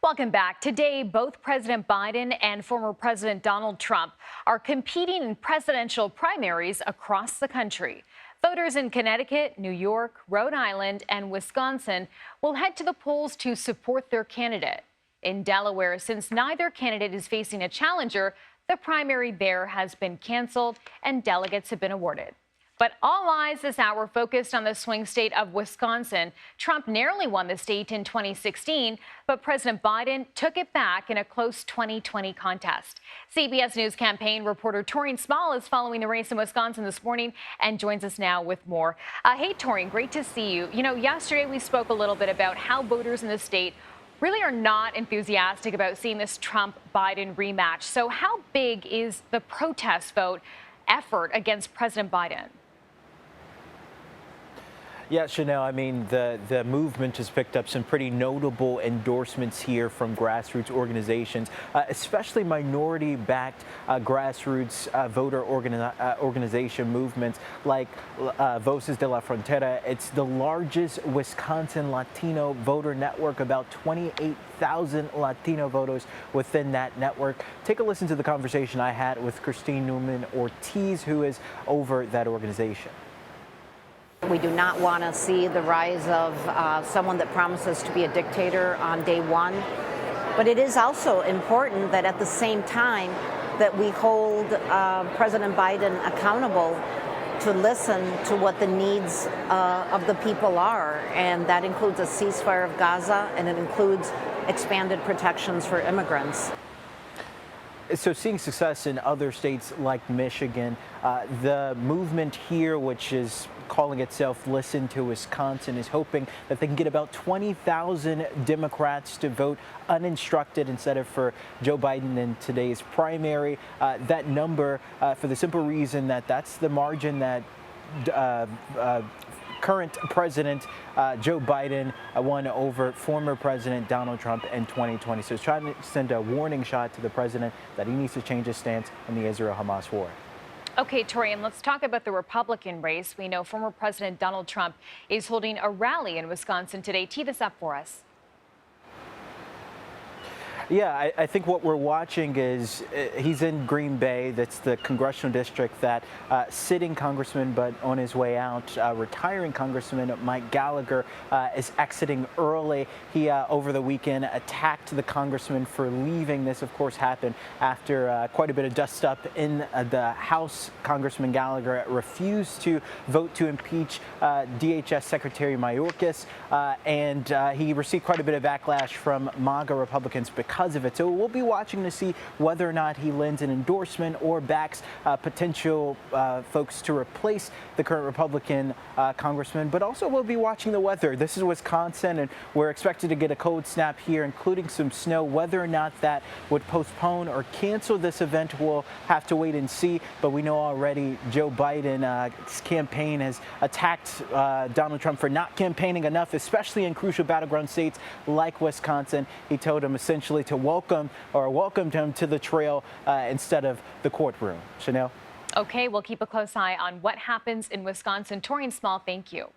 Welcome back. Today, both President Biden and former President Donald Trump are competing in presidential primaries across the country. Voters in Connecticut, New York, Rhode Island, and Wisconsin will head to the polls to support their candidate. In Delaware, since neither candidate is facing a challenger, the primary there has been canceled and delegates have been awarded. But all eyes this hour focused on the swing state of Wisconsin. Trump narrowly won the state in 2016, but President Biden took it back in a close 2020 contest. CBS News campaign reporter Taurean Small is following the race in Wisconsin this morning and joins us now with more. Hey, Taurean, great to see you. You know, yesterday we spoke a little bit about how voters in the state really are not enthusiastic about seeing this Trump-Biden rematch. So how big is the protest vote effort against President Biden? Yeah, Chanel, I mean, the movement has picked up some pretty notable endorsements here from grassroots organizations, especially minority-backed grassroots voter organization movements like Voces de la Frontera. It's the largest Wisconsin Latino voter network, about 28,000 Latino voters within that network. Take a listen to the conversation I had with Christine Newman Ortiz, who is over that organization. We do not want to see the rise of someone that promises to be a dictator on day one. But it is also important that at the same time that we hold President Biden accountable to listen to what the needs of the people are. And that includes a ceasefire of Gaza, and it includes expanded protections for immigrants. So seeing success in other states like Michigan, the movement here, which is calling itself Listen to Wisconsin, is hoping that they can get about 20,000 Democrats to vote uninstructed instead of for Joe Biden in today's primary. That number, for the simple reason that that's the margin that current President Joe Biden won over former President Donald Trump in 2020. So he's trying to send a warning shot to the president that he needs to change his stance on the Israel-Hamas war. Okay, Taurean, let's talk about the Republican race. We know former President Donald Trump is holding a rally in Wisconsin today. Tee this up for us. Yeah, I think what we're watching is he's in Green Bay. That's the congressional district that sitting congressman, but on his way out, retiring Congressman Mike Gallagher is exiting early. He, over the weekend, attacked the congressman for leaving. This, of course, happened after quite a bit of dust up in the House. Congressman Gallagher refused to vote to impeach DHS Secretary Mayorkas, and he received quite a bit of backlash from MAGA Republicans because of it. So we'll be watching to see whether or not he lends an endorsement or backs potential folks to replace the current Republican congressman. But also we'll be watching the weather. This is Wisconsin, and we're expected to get a cold snap here, including some snow. Whether or not that would postpone or cancel this event, we'll have to wait and see. But we know already Joe Biden's campaign has attacked Donald Trump for not campaigning enough, especially in crucial battleground states like Wisconsin. He told him essentially to welcomed him to the trail instead of the courtroom. Chanel? Okay, we'll keep a close eye on what happens in Wisconsin. Taurean Small, thank you.